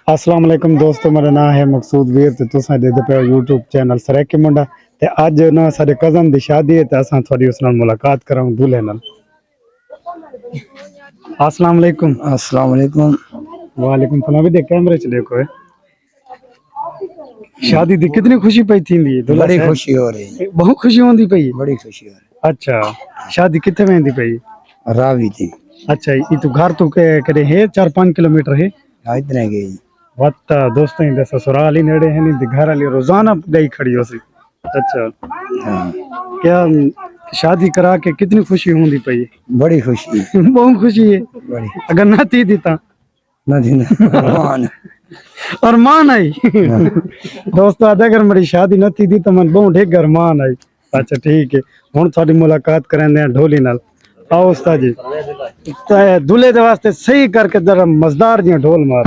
अस्सलाम वालेकुम दोस्तों, मेरा नाम है मकसूद वीर ते तुसां देखदे पे यूट्यूब चैनल सरैकी मुंडा ते अज ना साडे कज़न दी शादी है ते असां थोड़ी उस नाल मुलाकात करां दूल्हे नाल। अस्सलाम वालेकुम। अस्सलाम वालेकुम। वालेकुम सलाम। भी देख कैमरे च देखो है। शादी दी कितनी खुशी पई थींदी दूल्हा बड़ी साहब? खुशी हो रही, बहुत खुशी होंदी पई। बड़ी खुशी हो रही। अच्छा, शादी किथे वेंदी पई? रावी थी। अच्छा, ई तू घर तू के कदे है 4-5 किलोमीटर है? इतने गई। वत्ता दोस्तों इंदे ससुराल ही नेड़े है नी ते घर वाली रोजाना गई खड़ी हो सी। अच्छा, हाँ, क्या शादी करा के कितनी खुशी होंदी पई? बड़ी खुशी। बहुत खुशी है। बड़ी अगर ना थी ता नदी ना और मान आई। दोस्तों अगर मेरी शादी न थी तो मन बहुत ढेर मान आई। अच्छा ठीक है, हुन थोड़ी मुलाकात करेंदे ढोली नाल। आओ उस्ताद जी, दूल्हे दे वास्ते सही करके जरा मजदार जी ढोल मार।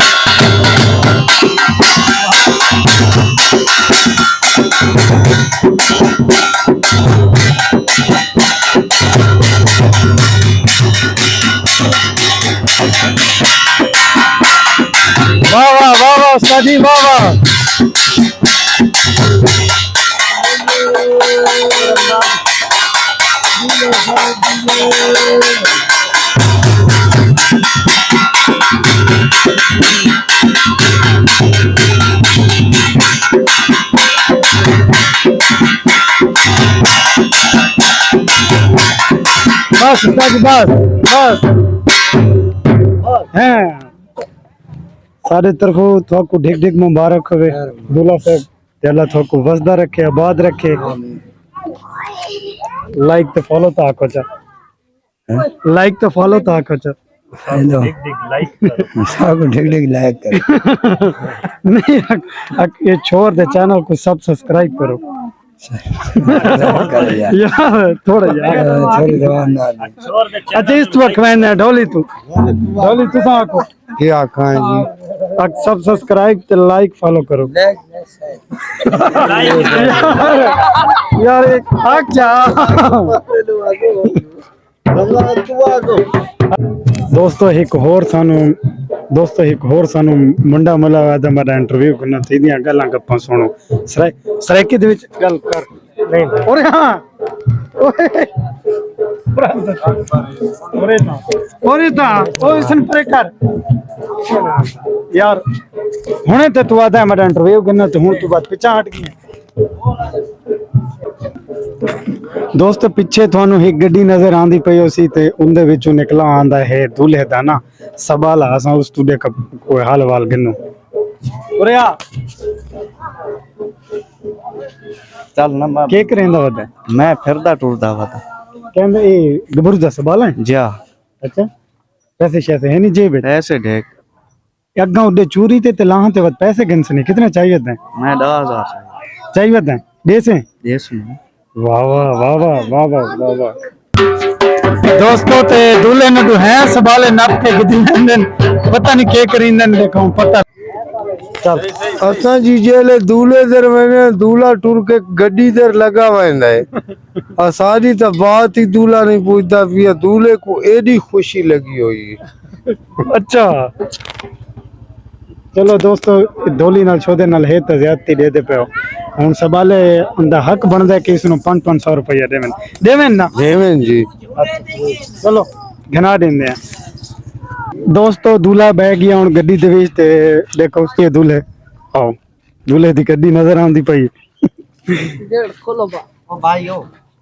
वाह वाह वाह वाह उस्ताद जी, वाह वाह। बस उस्ताद जी, बस बस हैं सारे तरफों थोको ढिक ढिक मुबारक होवे दूल्हा साहब ते अल्लाह थोको वसदा रखे, आबाद रखे। लाइक तो फॉलो तो आको चा, लाइक तो फॉलो तो आको चा। हेलो सब ठीक ठीक लायक कर। नहीं ये छोड़ दे, चैनल को सब सब्सक्राइब करो यार थोड़ा यार थोड़ी जवान ना। अच्छा इस वक्त मैंने ढोली तू साको क्या खाएं जी? सब सब्सक्राइब ते लाइक फॉलो करो यार एक हक जा। दोस्तों एक होर सानू मुंडा मला दा मेरा इंटरव्यू करना थी दियां गल्लां गप्पां सुनो। सराइकी दे विच गल कर नहीं ओरे हां ओरे ता ओए सन परे कर यार। हुणे ते तू आदा मेरा इंटरव्यू करना ते हुण तू बात पिछा हट गई। दोस्त पिछे थानू एक गड्डी नजर आंदी पई होसी ते उंदे विचों निकला आंदा है दूल्हे दा ना सवाल। असां उस तू देख कोई हाल वाल गिनो ओरे आ चल ना के करेंदा वदा मैं फिरदा टुरदा वदा कहंदे ए गबरू दा सवाल है। जा अच्छा पैसे शैसे है नहीं जेब ऐसे ढेक अग्गा उडे चोरी ते लाहां ते वद पैसे गिनसने कितने चाहिए थे? मैं 10,000 चाहिए थे देसे देश में। वाह वाह वाह वाह वाह वाह वाह वाह। दोस्तों ते दूल्हे ने तो है सवाले नप के गिदन पता नहीं के करिंदन देखो पता चल। असा जी जेले दूल्हे दर मैंने दूल्हा टुर के गड्डी दर लगा वेंदा है। सारी तो बात ही दूल्हा नहीं पूछता पिया दूल्हे को एडी खुशी लगी हुई। अच्छा चलो दोस्तों डोली नाल छोदे नाल है तो ज्यादती दे दे पे हुन सवाले उनदा हक बनदा है कि इसनु 500 रुपया देवें ना देवें जी। चलो घना देंदे हैं। दोस्तों दूल्हा बह गया हुन गड्डी दे विच ते देखो उसके दूल्हे आओ दूल्हे दी गड्डी नजर आंदी पई। गेट खोलो बा ओ भाई ओ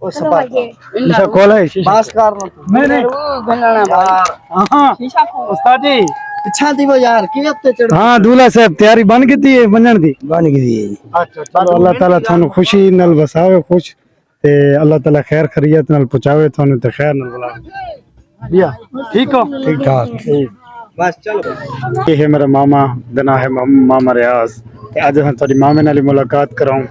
सपा शीशा खोला है शीशा पास कर लो नहीं गंगाना भाई हां शीशा खोल उस्ताद जी पीछा दी वो यार के ते चढ़। हाँ दूल्हा साहब तैयारी बन गई है बनन दी बन गई। अच्छा चलो अल्लाह ताला थानू खुशी नाल वसावे खुश ते अल्लाह ताला खैर खैरियत नाल पहुंचावे थानू ते खैर नाल बुलावे भैया ठीक हो ठीक ठाक बस चलो। ये है मेरा मामा दना है मामा रियाज ते आज हम थोड़ी मामे नाल मुलाकात कराऊं।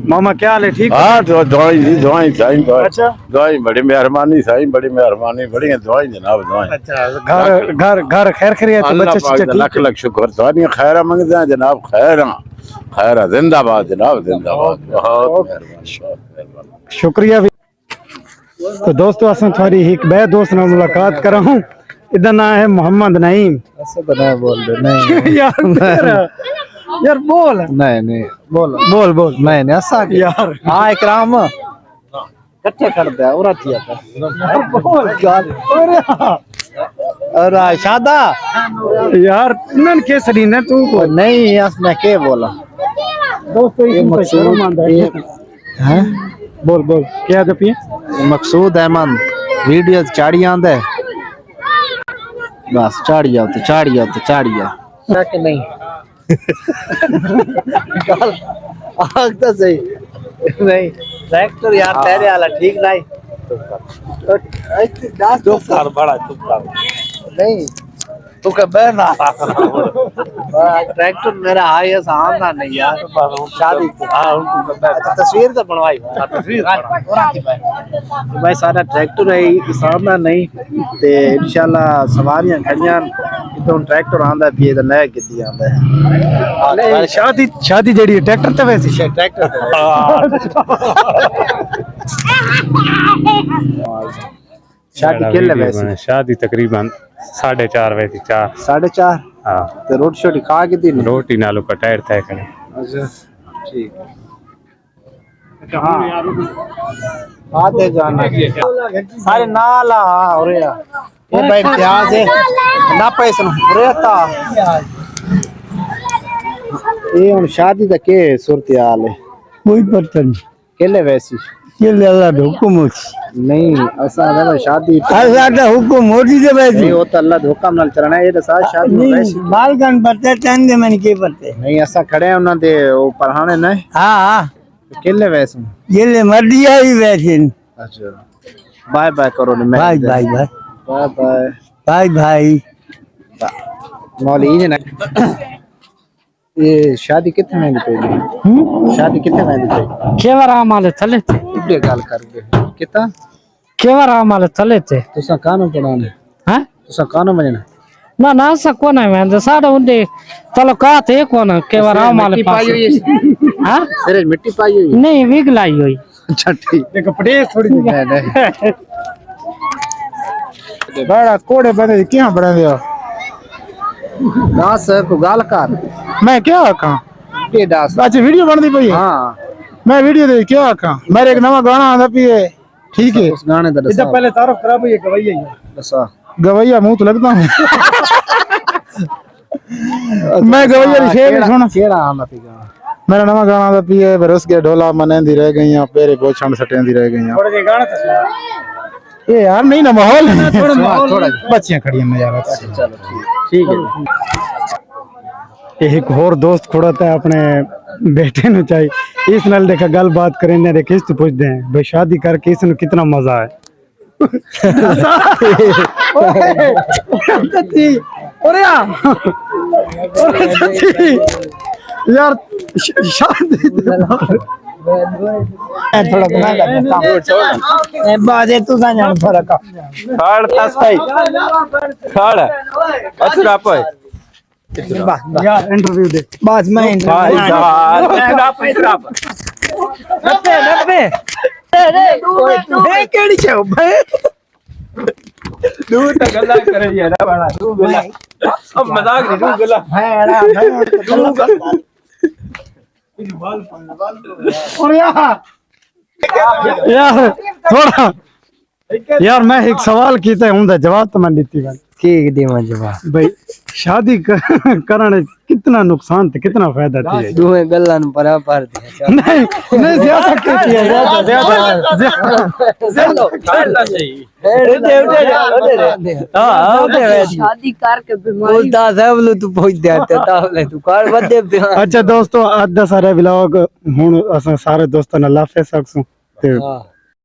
मामा क्या हाल है ठीक हो? हाँ तो दवाई दी दवाई साईं दवाई अच्छा दवाई बड़ी मेहरबानी साईं बड़ी मेहरबानी बड़ी दवाई जनाब दवाई। अच्छा घर घर घर खैर खैरियत अल्लाह बच्चे पाक ठीक दा लख लख शुक्र थानी खैर मंगदे हैं जनाब खैर जिंदाबाद जनाब जिंदाबाद बहुत मेहरबानी शुक्रिया भी। तो दोस्तों असां थोड़ी एक बे दोस्त नाल मुलाकात कराऊं इधर ना है मोहम्मद नईम। ऐसे तो नहीं बोल रहे नहीं यार तेरा यार बोल नहीं नहीं बोलो बोल बोल नहीं नहीं ऐसा यार हाँ इकराम कट्ठे कर दे और थिया बोल और शादा यार नन केसरी ने तू बोल नहीं इसने के बोला दोस्तों ये मकसूद हैं बोल बोल क्या जपिए मकसूद अहमद वीडियो चाड़ी आंदे बस चाड़ी जाओ तो चाड़ी जाओ तो चाड़ी जाओ कि नहीं आग तो सही नहीं ट्रैक्टर यार तेरे वाला ठीक नहीं चुप कर बड़ा चुप कर नहीं तू के बहना ट्रैक्टर मेरा हाई है आंदा नहीं यार शादी तस्वीर तो बनवाई तस्वीर भाई सारा ट्रैक्टर है सामना नहीं ते इंशाल्लाह सवारियां खड़ियां तो ट्रैक्टर आंदा भी ते नया किदी आंदा है शादी शादी जड़ी ट्रैक्टर ते वैसी ट्रैक्टर शादी के लिए वैसे शादी तकरीबन 4:30 बजे 4 4:30 हाँ ते रोटी शोटी खा के दी रोटी नालू का टायर तय करे अच्छा ठीक हाँ आते जाना सारे नाला और ये भाई प्याज है ना पैसे रहता ये उन शादी तक के सूरत हाल है कोई पता नहीं केले वैसी ये अल्लाह का हुक्म नहीं ऐसा ना शादी अल्लाह का हुक्म मोदी दे वैसी नहीं होता अल्लाह के हुक्म नाल चलना है ये तो साथ शादी वैसी बालगन पते चंदे मन के पते नहीं ऐसा खड़े हैं उन्होंने दे वो पढ़ाने नहीं हां हां केले वैसे ये ले मर्दिया ही वैसे अच्छा बाय बाय करो ना bye bye bye bye bye bye भाई मौली ने ये शादी कितने में पे शादी कितने में पे केवरा माले चले थे इतने गाल कर गए कितना केवरा माले चले थे तुसा कानून पढ़ाने हैं तुसा कानून बजना ना ना सा कोन है मैं साडे उंडे तलकात है कोन केवरा माले पास हां सिरे मिट्टी पाई हुई नहीं विगलाई हुई अच्छा ठीक कपड़े थोड़ी नहीं बड़ा कोड़े बंदे क्या बना दिया दास को गाल कर मैं क्या आका ये दास अच्छा वीडियो बनती पई है हां मैं वीडियो दे क्या आका मेरे एक नवा गाना आंदा पई है ठीक है उस गाने दा इधर पहले तारफ खराब हुई गवैया दसा गवैया मुंह तो लगता हूं मैं गवैया शेर सुन केड़ा आंदा पी गाना मेरा नवा गाना आंदा पई है बरस के ढोला मनेंदी रह गईयां पेरे बोछण सटेंदी रह गईयां थोड़ा गाना तो ये यार नहीं ना माहौल थोड़ा बच्चियां खड़ी हैं नजारा चलो ठीक है एक और दोस्त खड़ा था अपने बेटे नु चाहिए इस नाल देखा गल बात करें ने किस तो पूछते हैं भाई शादी करके इस नु कितना मजा है अरे यार शादी थोड़ा बना लेता बाजे तू सा जान फरक खड़ तस भाई खड़ अच्छा पे यार इंटरव्यू दे बस मैं भाई यार इतना पैसा ए केड़ी छे भाई तू तो गल्ला करे यार बड़ा तू गल्ला अब मजाक नहीं तू गल्ला और यार थोड़ा यार मैं एक सवाल कीता हूं जवाब तो मैं दीती भाई ठीक दी मैं जवाब भाई शादी करने कितना नुकसान थे कितना फायदा थी दुए गल्ला न बराबर दे नहीं नहीं ज्यादा कहती है ज्यादा खड़ना चाहिए शादी करके बीमारी बोलता सब तू पहुंच जाते तावले तू कार बदे अच्छा दोस्तों आज दा सारा व्लॉग हुन असां सारे दोस्तां नाल लाफे सकसूं ते